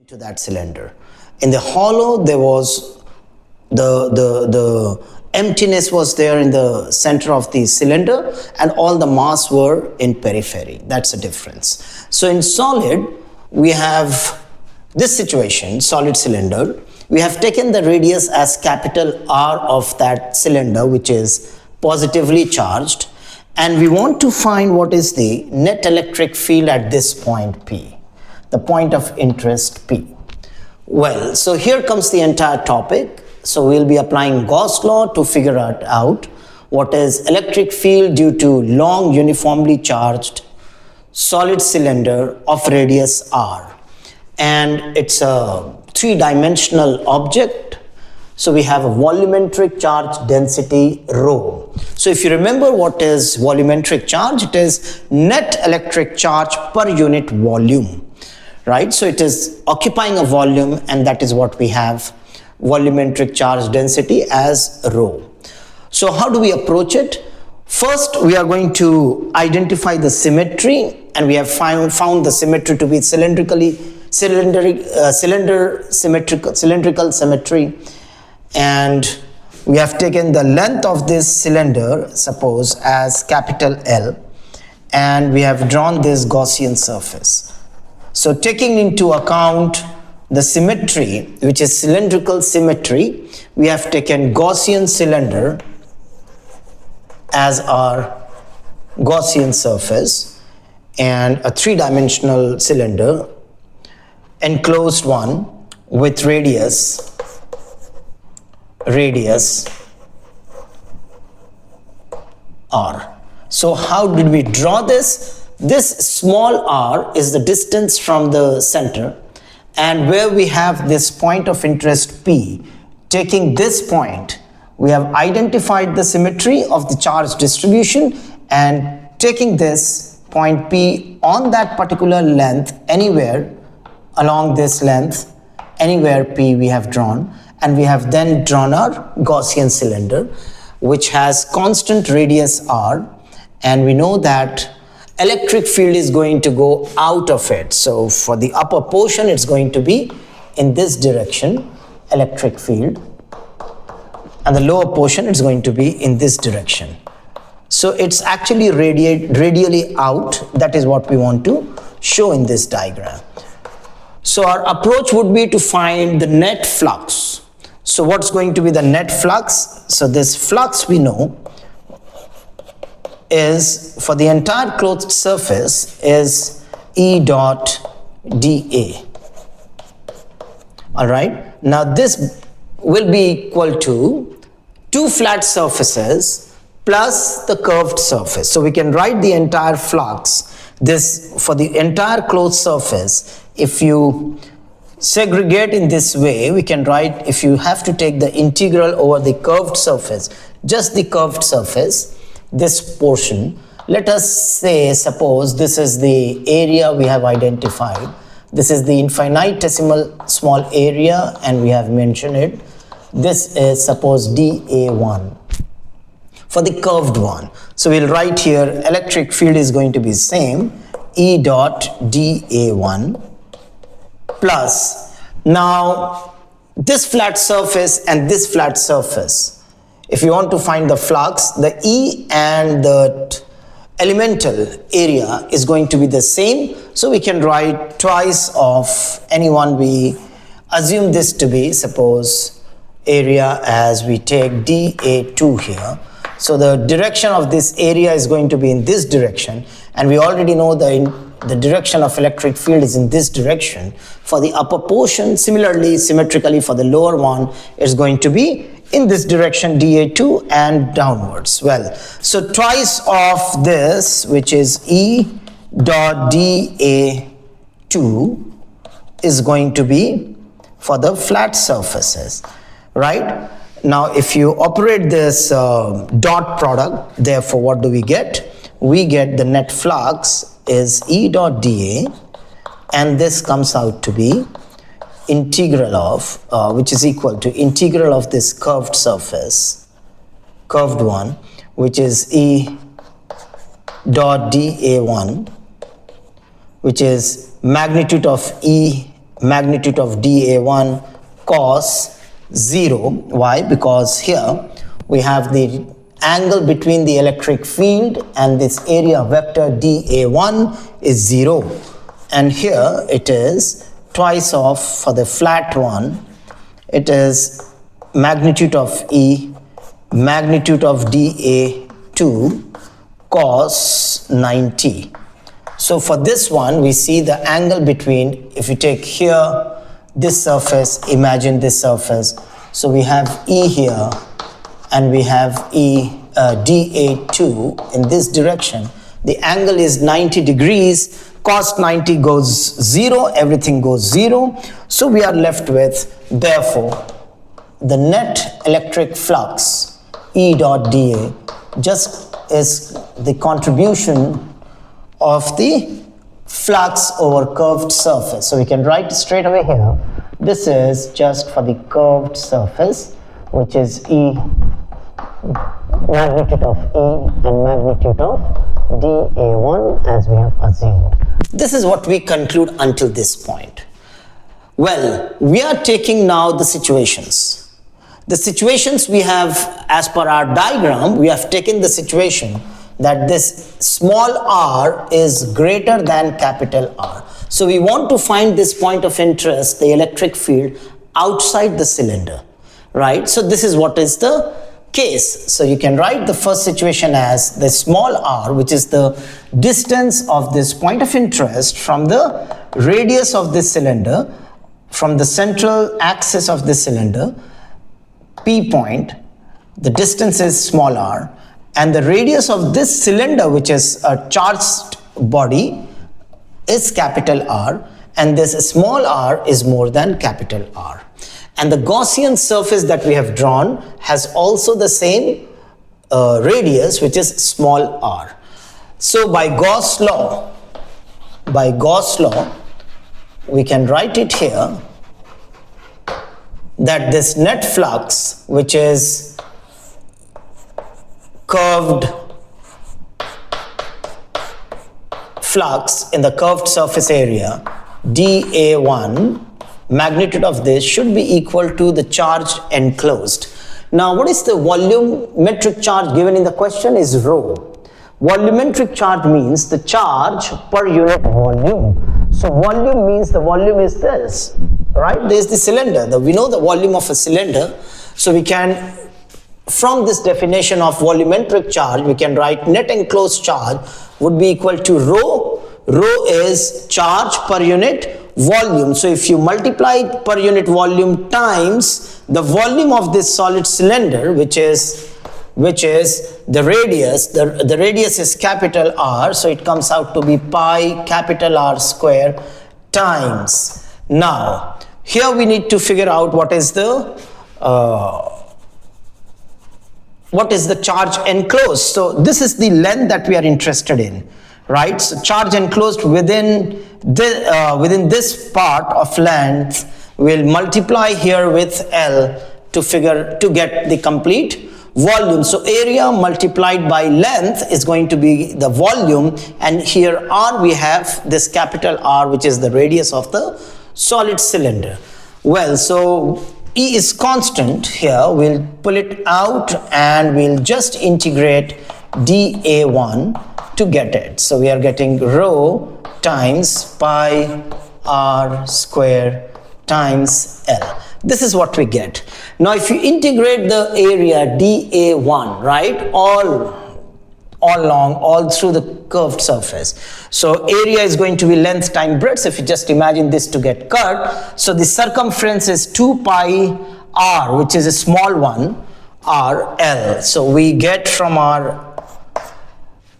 to that cylinder. In the hollow, there was the emptiness was there in the center of the cylinder, and all the mass were in periphery. That's the difference. So in solid, we have this situation, solid cylinder. We have taken the radius as capital R of that cylinder, which is positively charged, and we want to find what is the net electric field at this point P, the point of interest P. Well, so here comes the entire topic. So we'll be applying Gauss law to figure out what is electric field due to long uniformly charged solid cylinder of radius R. And it's a three-dimensional object. So we have a volumetric charge density rho. So if you remember what is volumetric charge, it is net electric charge per unit volume. Right, so it is occupying a volume, and that is what we have, volumetric charge density as rho. So how do we approach it? First, we are going to identify the symmetry, and we have found the symmetry to be cylindrical symmetry, and we have taken the length of this cylinder, suppose, as capital L, and we have drawn this Gaussian surface. So taking into account the symmetry, which is cylindrical symmetry, we have taken Gaussian cylinder as our Gaussian surface, and a three-dimensional cylinder, enclosed one with radius R. So how did we draw this? This small r is the distance from the center, and where we have this point of interest P, taking this point, we have identified the symmetry of the charge distribution, and taking this point P on that particular length, anywhere along this length, anywhere P we have drawn, and we have then drawn our Gaussian cylinder, which has constant radius R, and we know that electric field is going to go out of it. So for the upper portion, it's going to be in this direction, electric field, and the lower portion is going to be in this direction. So it's actually radially out. That is what we want to show in this diagram. So our approach would be to find the net flux. So what's going to be the net flux? So this flux we know is, for the entire closed surface, is E dot dA. All right, now this will be equal to two flat surfaces plus the curved surface. So we can write the entire flux, this for the entire closed surface. If you segregate in this way, we can write, if you have to take the integral over the curved surface, just the curved surface, this portion, let us say, suppose this is the area we have identified. This is the infinitesimal small area, and we have mentioned it. This is, suppose, dA1 for the curved one. So we'll write here electric field is going to be same, E dot dA1 plus, now this flat surface and this flat surface. If you want to find the flux, the E and the elemental area is going to be the same. So we can write twice of anyone we assume this to be, suppose area, as we take dA2 here. So the direction of this area is going to be in this direction, and we already know the direction of electric field is in this direction. For the upper portion, similarly, symmetrically for the lower one, is going to be in this direction, dA2, and downwards. Well, so twice of this, which is E dot dA2, is going to be for the flat surfaces, right? Now, if you operate this dot product, therefore, what do we get? We get the net flux is E dot dA, and this comes out to be integral of, which is equal to integral of this curved surface, curved one, which is E dot dA1, which is magnitude of E magnitude of dA1 cos 0. Why? Because here we have the angle between the electric field and this area vector dA1 is 0, and here it is twice of, for the flat one, it is magnitude of E, magnitude of dA2 cos 90. So for this one, we see the angle between, if you take here this surface, imagine this surface, so we have E here and we have dA2 in this direction. The angle is 90 degrees, cos 90 goes 0, everything goes 0. So we are left with, therefore, the net electric flux E dot dA just is the contribution of the flux over curved surface. So we can write straight away here, this is just for the curved surface, which is E, magnitude of E and magnitude of dA1 as we have assumed. This is what we conclude until this point. Well, we are taking now the situations. The situations we have, as per our diagram, we have taken the situation that this small r is greater than capital R. So we want to find this point of interest, the electric field outside the cylinder, right? So this is what is the case. So you can write the first situation as the small r, which is the distance of this point of interest from the radius of this cylinder, from the central axis of this cylinder, P point, the distance is small r, and the radius of this cylinder, which is a charged body, is capital R, and this small r is more than capital R. And the Gaussian surface that we have drawn has also the same radius, which is small r. So by Gauss law, we can write it here that this net flux, which is curved flux in the curved surface area, dA1, magnitude of this should be equal to the charge enclosed. Now, what is the volumetric charge given in the question is rho. Volumetric charge means the charge per unit volume. So volume means the volume is this, right? There is the cylinder. We know the volume of a cylinder. So we can, from this definition of volumetric charge, we can write net enclosed charge would be equal to rho. Rho is charge per unit volume. So if you multiply per unit volume times the volume of this solid cylinder, which is the radius, the radius is capital R, so it comes out to be pi capital R square times. Now here we need to figure out what is the charge enclosed. So this is the length that we are interested in, right? So charge enclosed within this part of length, we'll multiply here with L to get the complete volume. So area multiplied by length is going to be the volume, and here R we have this capital R, which is the radius of the solid cylinder. Well, so E is constant here, we'll pull it out and we'll just integrate dA1 to get it. So we are getting rho times pi R square times L. This is what we get. Now if you integrate the area dA1, right, all along, all through the curved surface. So area is going to be length times breadth. If you just imagine this to get cut, so the circumference is 2 pi R, which is a small one, RL. So we get from our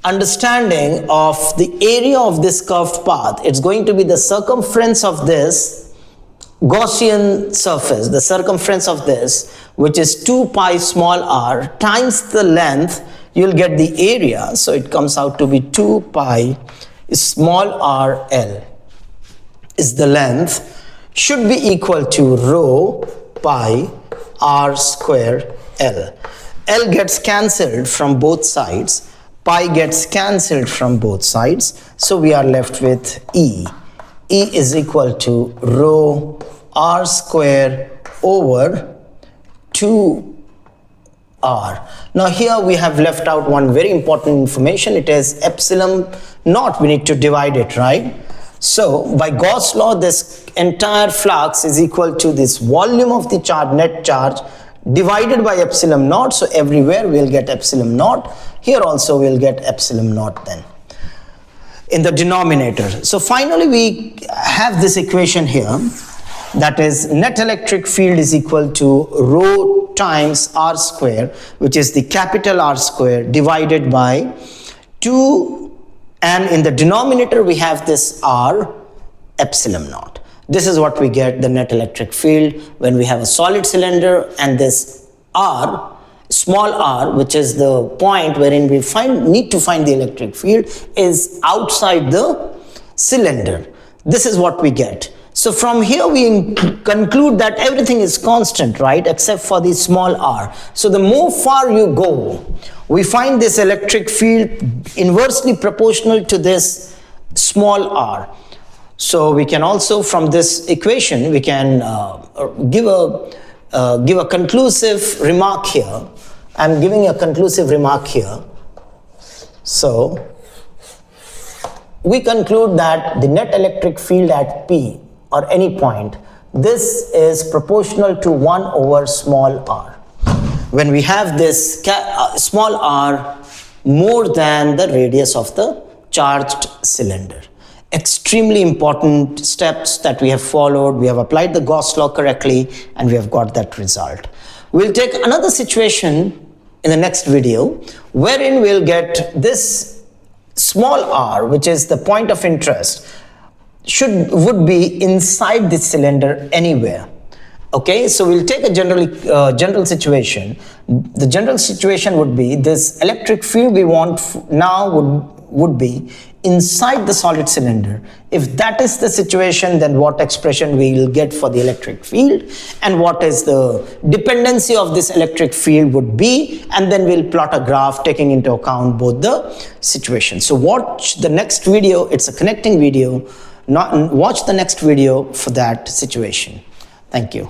understanding of the area of this curved path, it's going to be the circumference of this Gaussian surface, the circumference of this, which is 2 pi small r times the length, you'll get the area. So it comes out to be 2 pi small r L is the length, should be equal to rho pi r square L. L gets cancelled from both sides, pi gets cancelled from both sides, so we are left with E. E is equal to rho r square over 2r. Now here we have left out one very important information. It is epsilon naught. We need to divide it, right? So by Gauss law, this entire flux is equal to this volume of the charge, net charge, divided by epsilon naught. So everywhere we'll get epsilon naught. Here also we'll get epsilon naught then in the denominator. So finally we have this equation here, that is net electric field is equal to rho times r square, which is the capital R square, divided by 2, and in the denominator we have this r epsilon naught. This is what we get, the net electric field when we have a solid cylinder, and this r, small r, which is the point wherein we need to find the electric field, is outside the cylinder. This is what we get. So from here we conclude that everything is constant, right, except for the small r. So the more far you go, we find this electric field inversely proportional to this small r. So we can also, from this equation, we can give a conclusive remark here. I'm giving a conclusive remark here. So we conclude that the net electric field at P or any point, this is proportional to 1 over small r. When we have this small r more than the radius of the charged cylinder. Extremely important steps that we have followed. We have applied the Gauss law correctly and we have got that result. We'll take another situation in the next video wherein we'll get this small r, which is the point of interest, would be inside the cylinder anywhere. Okay, so we'll take a general situation. The general situation would be this electric field we want now would be inside the solid cylinder. If that is the situation, then what expression we will get for the electric field and what is the dependency of this electric field would be, and then we'll plot a graph taking into account both the situations. So watch the next video. It's a connecting video. Watch the next video for that situation. Thank you.